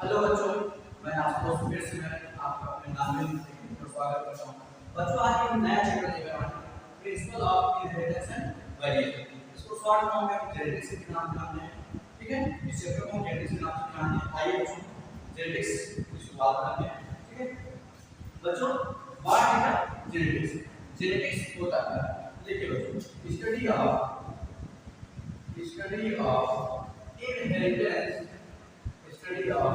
Hello बच्चों, मैं आशुतोष फिर से मैं आपका अपने नाम में स्वागत करता हूँ। बच्चों, आज एक नया चैप्टर लेकर आए हैं, principle of inheritance and variation. इसको शॉर्ट फॉर्म में जेनेटिक्स के नाम से जानते हैं। ठीक है, इस चैप्टर को हम जेनेटिक्स के नाम से जानते हैं। आइए बच्चों, जेनेटिक्स की शुरुआत करते हैं। ठीक है बच्चों, व्हाट इज जेनेटिक्स? जेनेटिक्स होता है, देखिए बच्चों, study of inheritance, study of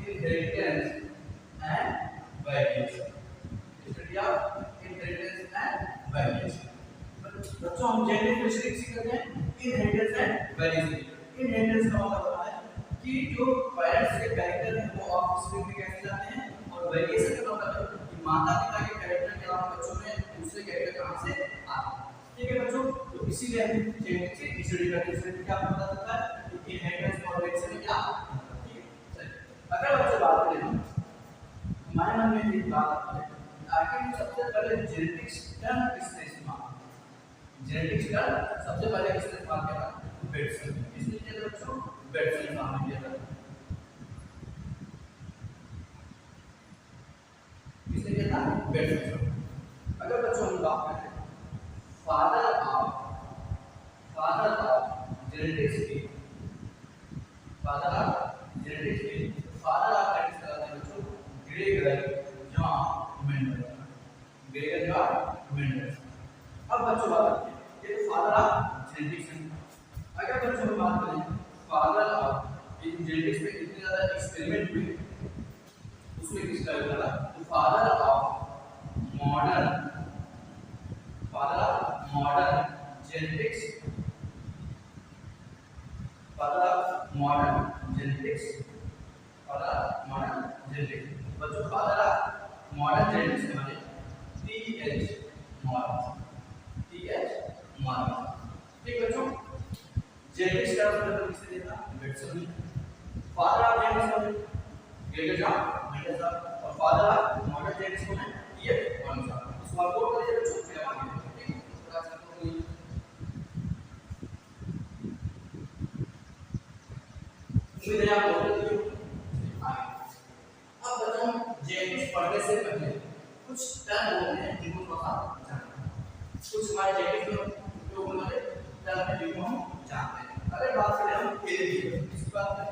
inheritance and variation, study of inheritance and variation। बच्चों, हम जेनेटिक स्टडी करते हैं इनहेरिटेंस एंड वेरिएशन। इनहेरिटेंस का मतलब होता है कि जो पेरेंट्स के कैरेक्टर है वो ऑफस्प्रिंग में कैसे जाते हैं, और वेरिएशन का मतलब है कि माता पिता के कैरेक्टर के अलावा बच्चों में दूसरे कैरेक्टर कहां से आते हैं। ठीक है बच्चों, तो इसीलिए हम जेनेटिक स्टडी करते हैं। इससे क्या पता चलता है कि इनहेरिटेंस और वेरिएशन में क्या। अगर बच्चे बात करें हमारे मन में एक बात है, आखिर सबसे पहले जेनेटिक्स टर्म किसने इस्तेमाल, जेनेटिक्स टर्म सबसे पहले किसने इस्तेमाल किया था? बेटसन। किसने किया था बच्चों? बेटसन ने किया था। किसने किया था? बेटसन। अगर बच्चों हम बात करें फादर ऑफ जेनेटिक्स की, फादर ऑफ जेनेटिक्स की, फादर ऑफ दैट इज बच्चों Gregor John Mendel. Gregor John Mendel. अब बच्चों बात करते हैं ये फादर ऑफ जेनेटिक्स है। अगर बच्चों हम बात करें फादर ऑफ इन जेनेटिक्स में कितने ज्यादा एक्सपेरिमेंट हुए, उसमें किसका योगदान था? तो father of modern genetics, father of modern genetics, बच्चों फादर ऑफ मॉडर्न जेनेटिक्स के माने टीएच मॉर्गन। ठीक बच्चों, जेनेटिक्स का मतलब किसने दिया? बेटसन ने। Father of genetics Gregor John Mendel साहब, और फादर ऑफ मॉडर्न जेनेटिक्स को है टीएच मॉर्गन साहब। इस बात को करिए बच्चों, क्या माने? ठीक, थोड़ा सा तो उम्मीद है आप लोग अब बच्चों जेनेटिक्स पढ़ने से पहले कुछ टर्म होते हैं जिनको थोड़ा जानना है। कुछ हमारे जेनेटिक्स में उपयोग होने वाले टर्म हैं जिनको हम जानते हैं। अगर बात करें हम एलीलिया, इसकी बात करें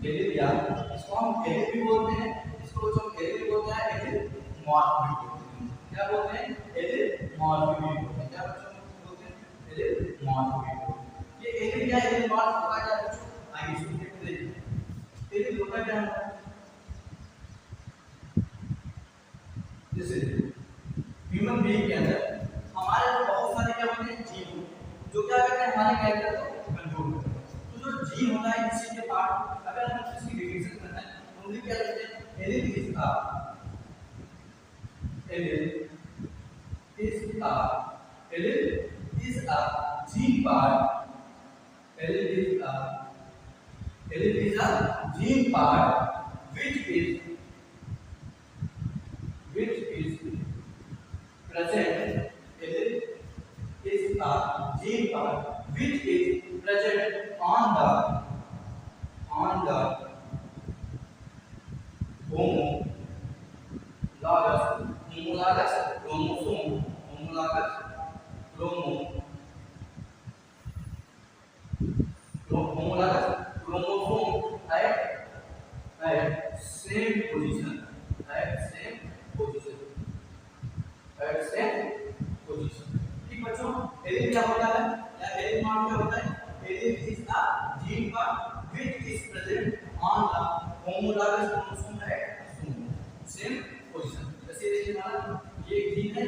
एलीलिया, इसको हम एलील भी बोलते हैं, इसको जो एलील बोलते हैं एलील मॉर्फ भी बोलते हैं। क्या बोलते हैं? एलील मॉर्फ भी बोलते हैं। क्या बच्चों बोलते हैं? एलील मॉर्फ भी बोलते हैं। ये एलील या एलील मॉर्फ होता क्या बच्चों? आइए इसको देखते हैं। एलील होता क्या है? जैसे ह्यूमन बीइंग के अंदर हमारे तो बहुत सारे क्या होते हैं जीन, जो क्या करते हैं हमारे कैरेक्टर को कंट्रोल करते हैं। तो जो जीन होता है किसी के पार्ट, अगर हम इसकी डिफिनेशन करना है तो हम क्या करते हैं? Allele is a gene part, allele is a gene part which is present, is a gene part which is present on the homologous chromosome at same position, ठीक बच्चों, एलील क्या होता है या एलील नॉट क्या होता है? Allele is a gene part which is present on the homologous chromosome at same position. जैसे देखिए हमारा ये जीन है,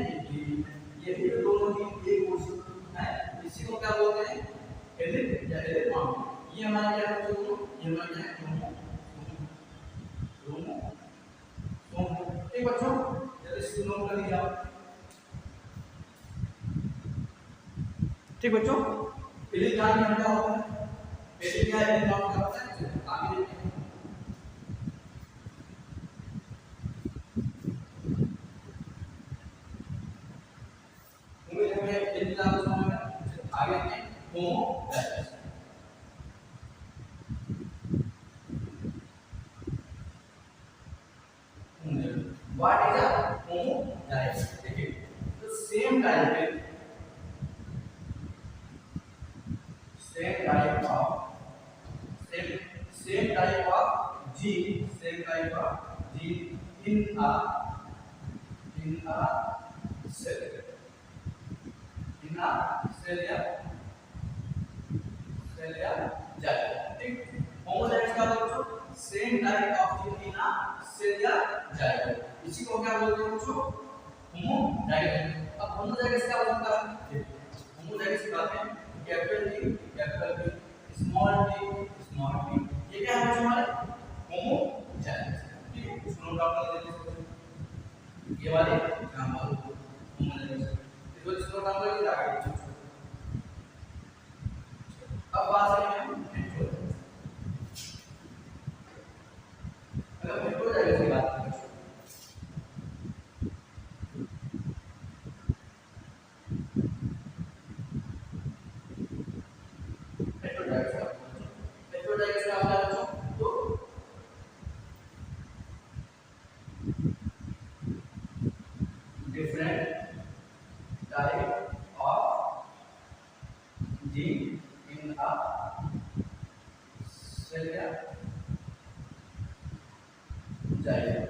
ये भी दोनों जीन एक पोजीशन है, इसी को क्या बोलते हैं? एलील या एलील नॉट। ये हमारा क्या है दोस्तों? ये हमारा क्या है? ठीक बच्चों, जल्दी से नोट कर लीजिए आप। ठीक बच्चों, एलील क्या होता है? एलील क्या है? नॉट क्या होता है? आगे देखते हैं। उम्मीद है एलील आपको समझ में आगे देखते हैं। Homologous same type of gene in a cell. In a cell या जाइगोट. ठीक. होमोजाइगस क्या बोलते हो? Same type of gene in a cell या जाइगोट. इसी को क्या बोलते हैं बच्चों? होमोजाइगस. अब होमोजाइगस क्या होता है? होमोजाइगस की बात है कैपिटल डी, स्मॉल डी. ये क्या है बच्चों हमारे? होमोजाइगस. ठीक है. इसको नोट डाउन कर लेते हैं. ये वाले नाम वाले होमोजाइगस. इसको नोट डाउन कर लेते आगे. अब बात करेंगे हम हेटेरोजाइगस. अगर हेटेरोजाइगस की बात करें हेटेरोजाइगस का क्या बच्चों? तो different type of gene in a cell या जाइगोट.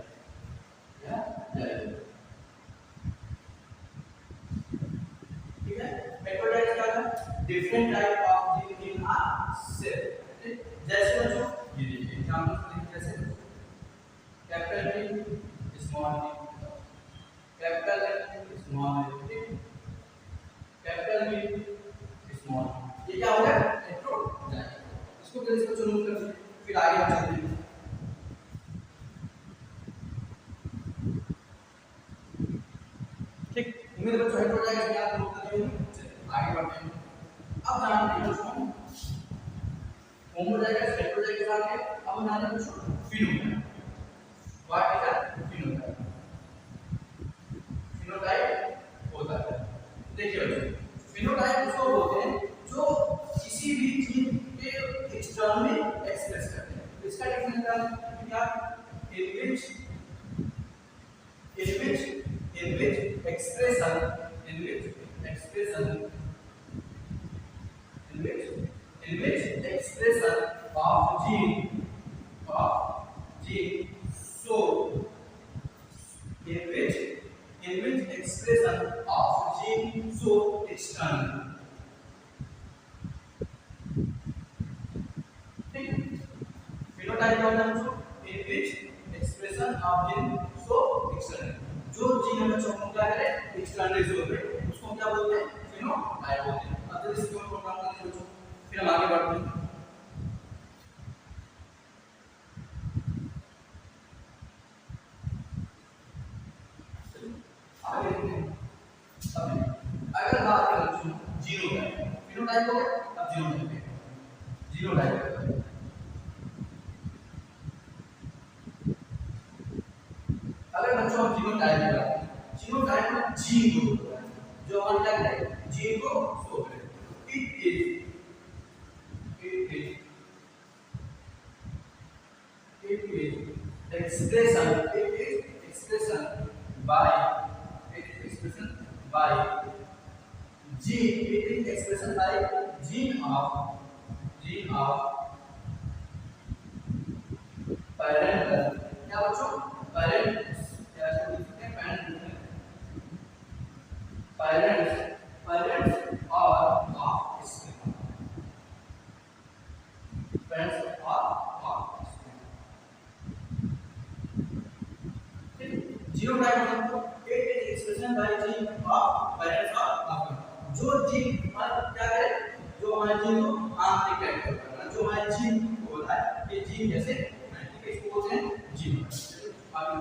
ठीक है. हेटेरोजाइगस क्या है? Different type of gene in a cell. जैसे बच्चों ये देखिए एग्जांपल देखिए जैसे capital D small D, capital A small A, capital B small. ये क्या हो गया? हेटेरोजाइगस. इसको फिर इसको चुनूं कर फिर आगे हम चलते हैं. ठीक. उम्मीद है बच्चों हेटेरोजाइगस याद नोट कर दिए होंगे. चलिए आगे बढ़ते हैं. अब जानते हैं बच्चों होमोजाइगस हेटेरोजाइगस आगे. अब हम जानते हैं बच्चों phenotype. What is a phenotype? Phenotype होता है, देखिए बच्चों फिनोटाइप उसको बोलते हैं जो किसी भी जीन के एक्सटर्नली एक्सप्रेस करते हैं. इसका डेफिनेशन क्या है? in which expression of gene so in which expression of gene so external. Phenotype क्या होता है बच्चों? in which expression of gene so external. जो जीन हमें क्या करे एक्सटर्नली शो करे उसको क्या बोलते हैं? फिनोटाइप बोलते हैं. अब इसको प्रोग्राम करते हैं बच्चों. फिर हम आगे बढ़ते हैं. आगे देखते हैं. अगर बात करें बच्चों जीनोटाइप, फिनोटाइप हो गया. अब जीनोटाइप अगर बच्चों हम जीनोटाइप की बात करें, जीनोटाइप में जीन को होता है जो हमारे क्या करें? जीन को शो करे. It is expression by gene. It is expression by gene of parental. क्या बच्चों? parents क्या लिखते हैं? parents or offspring. Parents or offspring. Genotype मतलब it is expression by gene of parents or offspring. जो gene क्या करे? जो हमारे जीन को आंतरिक करता है, जो हमारे जीन को होता है ये जीन जैसे इसको बोलते हैं जीन. आगे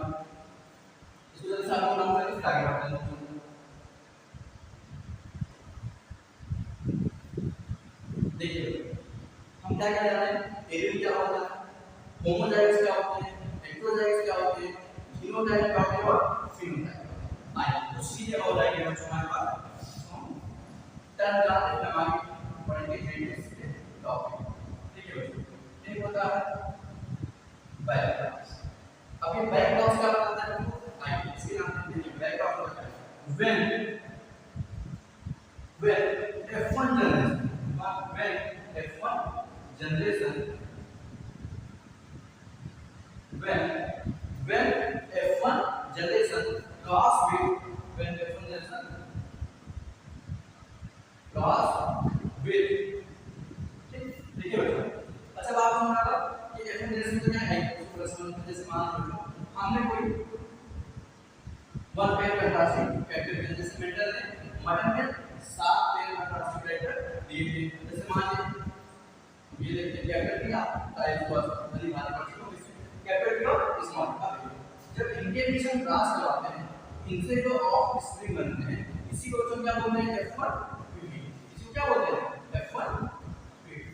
इसको जल्दी से आपको नाम करके आगे बढ़ते हैं. देखिए हम क्या कर रहे हैं? एरियल क्या होता है, होमोजाइगस क्या होते हैं, हेटेरोजाइगस क्या होते हैं, जीनोटाइप क्या होते हैं और फिनोटाइप. आइए तो सीधे हो जाएंगे बच्चों हमारे पास. टर्न जानते हैं हमारी पढ़ेंगे हेटेरोजाइगस के टॉपिक. ठीक है बच्चों. एक होता है बायोलॉजी. अब ये बायोलॉजी क्या बताता है हमको? आइए इसके नाम देखिए बायोलॉजी होता है when F1 generation when F1 generation cross with देखिए बच्चों अच्छा बात हमारा कि F1 जनरेशन तो क्या है जैसे मान लो हमने कोई वन पेयर फैंटास्टिक कैरेक्टर जैसे मेंटल ने मटन में 7 पेयर फैंटास्टिक कैरेक्टर दिए थे जैसे मान लीजिए ये देखिए कैरेक्टर दिया टाइप बस वाली बात करते हो कैरेक्टर दिया स्मॉल जब इनके बीच हम क्रॉस करवाते हैं इनसे जो ऑफ स्प्रिंग बनते हैं इसी को हम क्या बोलते हैं F1 इसी को क्या बोलते हैं F1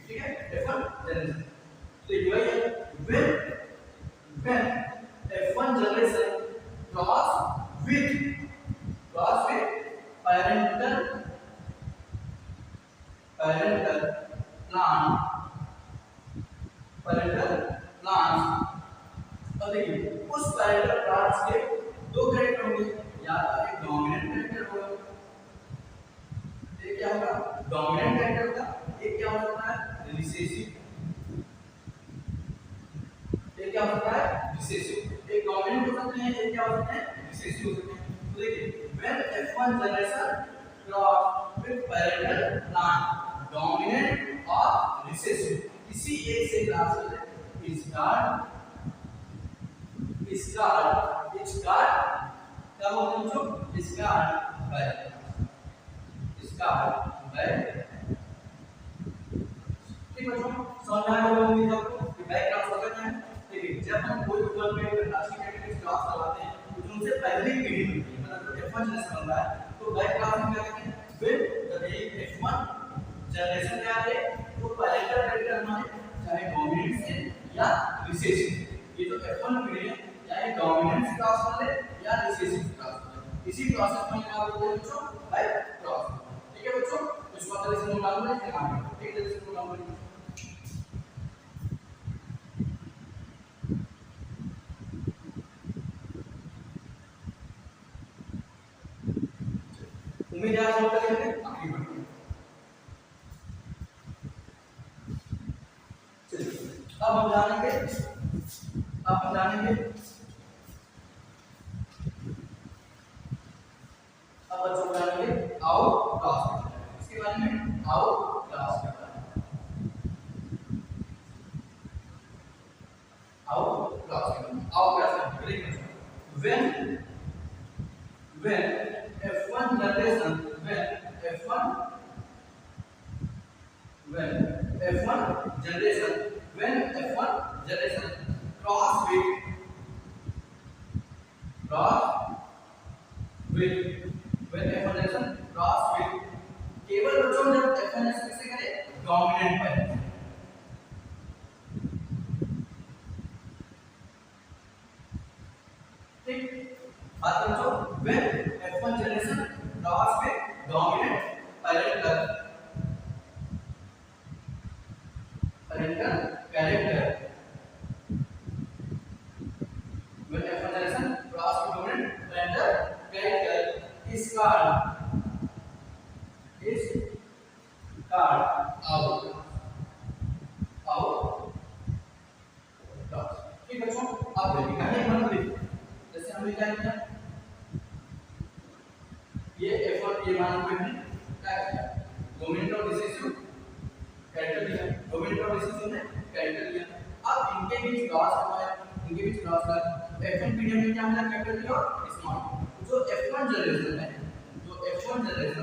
ठीक है F1 जनरेशन तो ये when F1 generation cross with parental plants अब देखिए उस पैरेंटल प्लांट्स के दो कैरेक्टर होंगे या तो एक डोमिनेंट कैरेक्टर होगा एक क्या होगा डोमिनेंट कैरेक्टर होगा एक क्या होता है रिसेसिव एक क्या होता है रिसेसिव एक डोमिनेंट हो सकते हैं एक क्या होते हैं रिसेसिव हो सकते हैं तो देखिए when F1 generation cross with parental plant dominant or recessive किसी एक से क्रॉस हो जाए क्या बोलते हैं बच्चों स्टार्ट बाय ठीक बच्चों समझ में आ गया होगा आपको कि बैक क्रॉस होता क्या है देखिए जब हम कोई ऊपर पे राशि कैटेगरी क्रॉस करवाते हैं तो उनसे पहले ही पीढ़ी होती है मतलब F1 जनरेशन बन रहा है तो बैक क्रॉस में क्या कहते हैं फिर जब ये F1 जनरेशन क्या है वो पैरेंटल कैरेक्टर हमारे चाहे डोमिनेंट से या रिसेसिव ये जो F1 पीढ़ी है चाहे डोमिनेंट से क्रॉस कर ले या रिसेसिव से क्रॉस कर ले इसी प्रोसेस में क्या बोलते हैं बच्चों बैक क्रॉस ठीक है बच्चों कुछ मतलब इसमें मालूम है क्या नाम है ठीक है इसमें मालूम है उम्मीद है आप लोग करेंगे आगे बढ़ेंगे चलिए अब हम जानेंगे अब बच्चों जानेंगे आउट क्रॉस इसके बारे में आउट क्रॉस करना देखिए when F1 generation cross with केवल बच्चों जब F1 किससे करे डोमिनेंट पर ठीक बात बच्चों when F1 generation cross with dominant parental character when F1 generation cross with dominant parental character is called out ठीक बच्चों अब देखिए कहानी मतलब देखिए जैसे हमने क्या किया ये F1 ये मान पे हमने क्या किया डोमिनेंट और रिसेसिव कैरेक्टर दिया डोमिनेंट और रिसेसिव ने कैरेक्टर दिया अब इनके बीच क्रॉस कर F1 पीरियड में क्या मिला कैरेक्टर दिया और स्मॉल जो F1 जनरेशन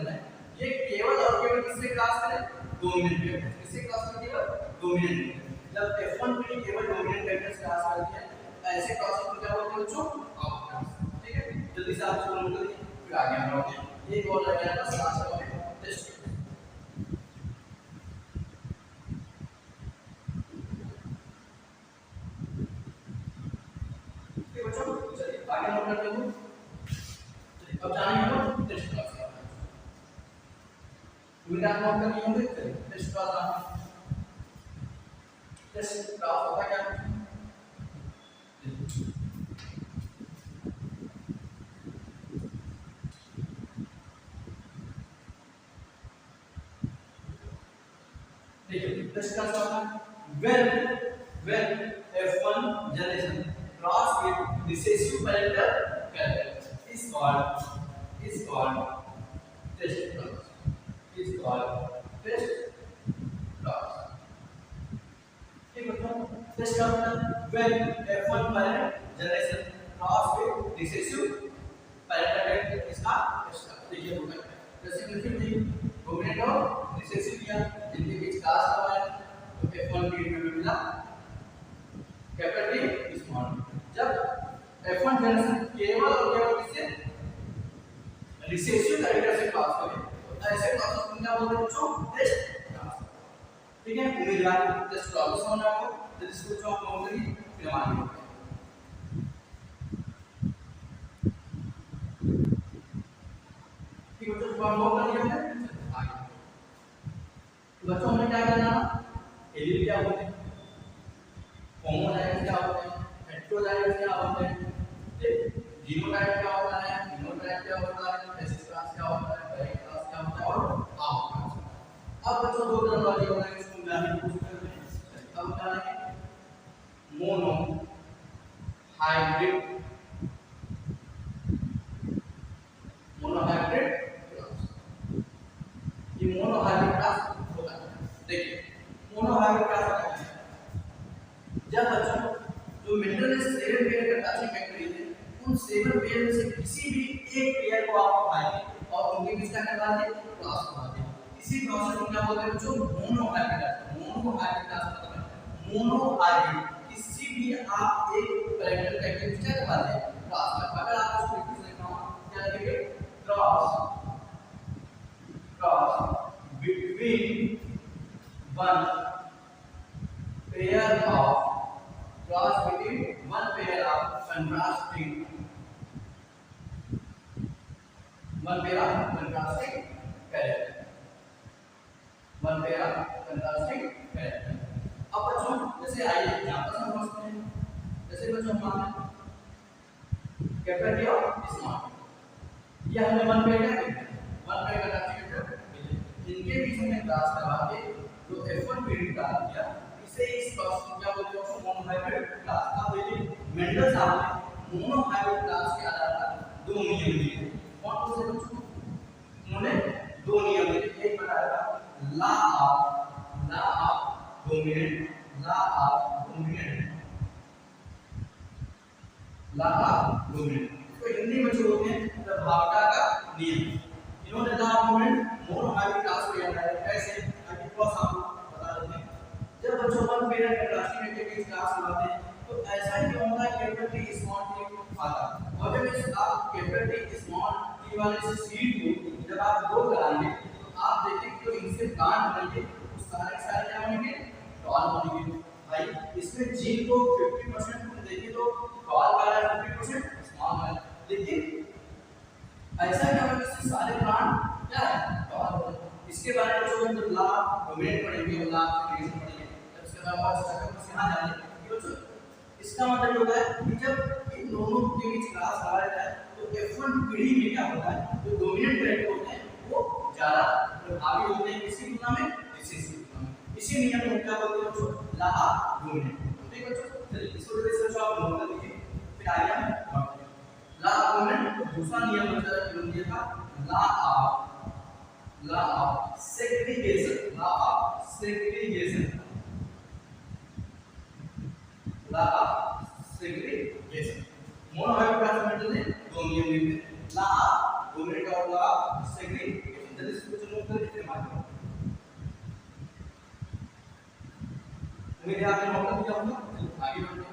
है ये केवल और केवल किससे क्रॉस करे डोमिनेंट कैरेक्टर किससे क्रॉस करे केवल डोमिनेंट जब F1 पीरियड केवल डोमिनेंट कैरेक्टर से क्रॉस करती है ऐसे क्रॉस को क्या बोलते हैं बच्चों आउट क्रॉस ठीक है जल्दी से आप इसको नोट करिए फिर आगे हम बढ़ते हैं एक और लग जाएगा क्लास का टेस्ट ठीक बच्चों चलिए आगे नोट करते हैं चलिए अब जानेंगे हम टेस्ट क्लास का उम्मीद आप नोट करनी होंगे चलिए टेस्ट क्लास टेस्ट क्लास होता क्या देखिए टेस्ट क्लास होता when F1 generation recessive parental character is called test clause. Is called test clause. ठीक है बच्चों, test clause मतलब when F1 parent generation cross with recessive parental character is called test clause. देखिए होगा जैसे कि dominant और रिसेसिव किया जिनके बीच क्लास हुआ है तो F1 पीरियड में मिला कैपिटल टी स्मॉल। जब F1 जनरेशन केवल और केवल किससे रिसेसिव कैरेक्टर से क्रॉस करे तो ऐसे क्रॉस को क्या बोलते हैं बच्चों, टेस्ट क्रॉस। ठीक है, उम्मीदवार टेस्ट क्रॉस होना आपको तो जिसको जो आप बोलेंगे फिर मानिए। ठीक है बच्चों, फॉर्म नोट कर लिया है आगे। तो बच्चों हमें क्या करना है, एलिल क्या होते हैं, होमोजाइगस क्या होते हैं, हेटेरोजाइगस क्या होते हैं, जीनोटाइप क्या होता है, फिनोटाइप क्या होता है, बेसिस क्लास क्या होता है, वेरिएंट क्लास क्या होता है और आउट क्लास। अब बच्चों दो टर्मिनोलॉजी होना है इसको जाने की कोशिश करते हैं। अब जानेंगे मोनो हाइब्रिड क्लास। ये मोनो हाइब्रिड क्लास होता है। देखिए मोनो हाइब्रिड क्लास होता है जब बच्चों जो मिनरल ने 7 पेयर का टाचिंग फैक्टरी है उन 7 पेयर में से किसी भी एक पेयर को आप उठाएंगे और उनके बीच का करवा दें क्रॉस करवा दें। इसी प्रोसेस को क्या बोलते हैं बच्चों, mono hybrid. Mono hybrid class मतलब है मोनो हाइब्रिड किसी भी आप एक पैरेंटल फैक्टरी में क्या करवा दें क्रॉस करवा। अगर आप उसको लिख सकते हो क्या लिखेंगे, cross between one pair of cross between one pair of contrasting character, one pair of contrasting character। अब बच्चों जैसे आइए यहाँ पर समझते हैं, जैसे बच्चों मान कैपिटल और स्मॉल ये हमने वन पेयर क्या किया, वन पेयर का इनके बीच में क्लास करवा के जो F1 पीरियड का किया इसे इस क्लास को क्या बोलते हैं, मोनो हाइब्रिड क्लास। अब देखिए मेंडल साहब ने मोनो हाइब्रिड क्लास के आधार पर दो नियम दिए। कौन से बच्चों, उन्होंने दो नियम दिए। एक बताया था लॉ ऑफ डोमिनेंट, इसको हिंदी में जो होते हैं प्रभावता का नियम। इन्होंने law of dominant mono hybrid class को लिया है। कैसे ताकि क्रॉस आपको बता देते हैं। जब बच्चों वन पेयर के क्लासिक के बीच क्लास लगाते हैं तो ऐसा ही होता है कैपिटल टी स्मॉल टी आता। और जब इस आप कैपिटल टी स्मॉल टी वाले से सीड को जब आप दो कराएंगे तो आप देखेंगे कि जो इनसे गांठ बनेंगे उस सारे क्या बनेंगे, टॉल बनेंगे। भाई इसमें जीन को 50% तुम देखिए तो टॉल वाला है, 50% स्मॉल वाला है। देखिए ऐसा क्या होगा कि सारे प्लांट क्या है टॉल। इसके बारे में जो हम लॉ डोमेन पढ़ेंगे, लॉ ऑफ क्रिएशन पढ़ेंगे, तब इसके बाद और स्ट्रक्चर को यहां जाने कि बच्चों इसका मतलब होता है कि जब इन दोनों के बीच क्लास आ जाता है तो F1 पीढ़ी में क्या होता है, जो डोमिनेंट कैरेक्टर होते हैं वो ज्यादा प्रभावी होते हैं किसकी तुलना में, रिसेसिव की तुलना में। इसी नियम को क्या बोलते हैं बच्चों, लॉ ऑफ डोमिनेंट। ठीक है बच्चों, चलिए इसको जैसे आप नोट कर लीजिए फिर आगे हम पढ़ते हैं। लॉ ऑफ डोमिनेंट दूसरा नियम होता है कि दिया था law of segregation, law of segregation, law of segregation. Mono hybrid class में दो नियम दिए थे, लॉ ऑफ डोमिनेंट और लॉ ऑफ सेग्रीगेशन। जल्दी से कुछ नोट कर इस्तेमाल करो। उम्मीद है आपने नोट कर दिया होगा। आगे बढ़ते हैं।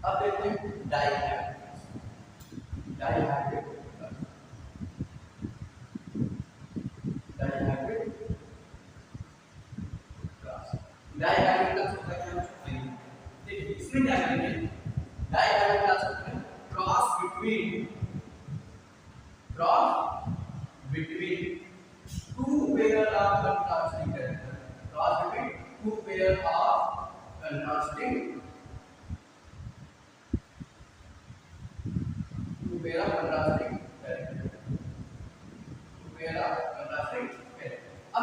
अब देखते हैं डाइहाइब्रिड क्लास। डाइहाइब्रिड क्लास होता है क्या, देखिए इसमें क्या करेंगे, डाइहाइब्रिड क्लास होता है cross between two pair of contrasting character, cross between two pair of contrasting character।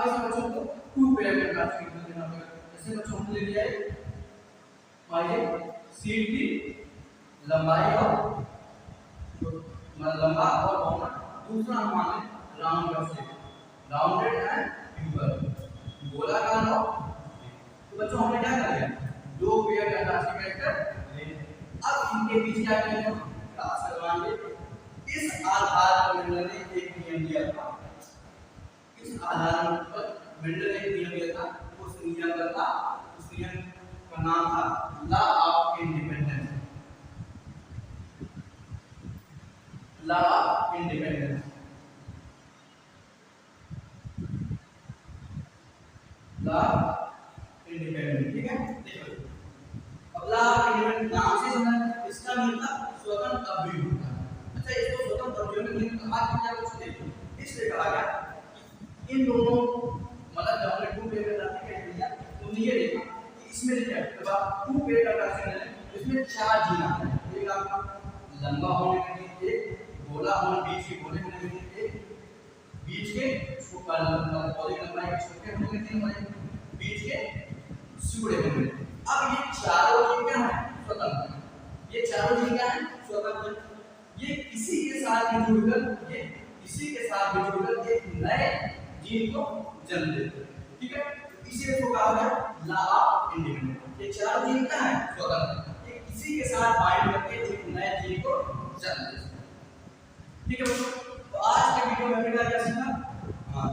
अब इस बच्चों को टू पेयर में क्लासिफिकेशन देना पड़ेगा। जैसे बच्चों हमने ले लिया है माइए सीट की लंबाई और लंबा और बहुमत, दूसरा हम माने राउंड का शेप, राउंडेड एंड क्यूबल, गोलाकार हो। तो बच्चों हमने क्या कर लिया, दो पेयर का क्लासिफिकेटर ले। अब इनके बीच क्या करेंगे, क्लास करवाएंगे। इस आधार पर मिलर ने एक नियम दिया था, इस आधार पर मिलर ने एक नियम दिया था, उस नियम का नाम था law of independence. Law of independence, law independence, ठीक है। देखो अब लॉ ऑफ इंडिपेंडेंस नाम से समझ, इसका मतलब स्वतंत्र अवयव होता है। अच्छा, इसको स्वतंत्र अवयव में नहीं कहा क्या, कुछ देखो इसलिए कहा गया इन दोनों मतलब जब हमने टू पेयर का क्लासिफिकेशन किया तो ये देखा कि इसमें क्या है, जब टू पेयर का क्लासिफिकेशन है इसमें चार जीन आते हैं। एक आपका लंबा होने के लिए, एक गोला होने बीच के गोले होने के लिए, एक बीच के पौधे की लंबाई के छोटे होने के लिए, बीच के सिकुड़े होने के लिए। अब ये चारों जीन क्या है, स्वतंत्र। ये चारों जीन क्या है, स्वतंत्र। ये किसी के साथ भी जुड़कर, ये किसी के साथ भी जुड़कर एक नए जीन को जन्म देते हैं, ठीक है। इसीलिए इसको कहा है लॉ ऑफ इंडिपेंडेंस। ये चारों जीन क्या है, स्वतंत्र, ये किसी के साथ बाइंड करके एक नए जीन को जन्म देते हैं, ठीक है बच्चों। तो आज के वीडियो में हमने क्या सीखा,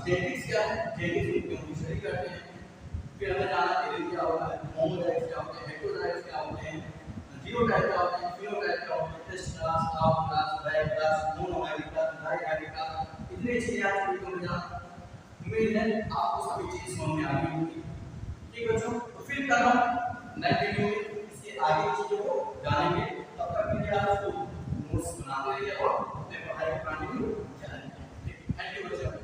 जेनेटिक्स क्या है, जेनेटिक्स को हम स्टडी करते हैं। फिर हमें जाना एलील क्या होता है, होमोजाइगस क्या होते हैं, हेटेरोजाइगस क्या होते हैं, जीनोटाइप क्या होते हैं, फिनोटाइप क्या होते हैं, test class, out class, back class, monohybrid class, dihybrid class, इतने चीजें आज की वीडियो में जाना। उम्मीद है आपको सभी चीजें समझ में आ गई होंगी, ठीक है बच्चों। तो फिर कल हम नेक्स्ट वीडियो में इसके आगे की चीजों को जानेंगे। तब तक के लिए आप इसको नोट्स बनाते रहिए और अपने पढ़ाई को कंटिन्यू करें। थैंक यू बच्चों।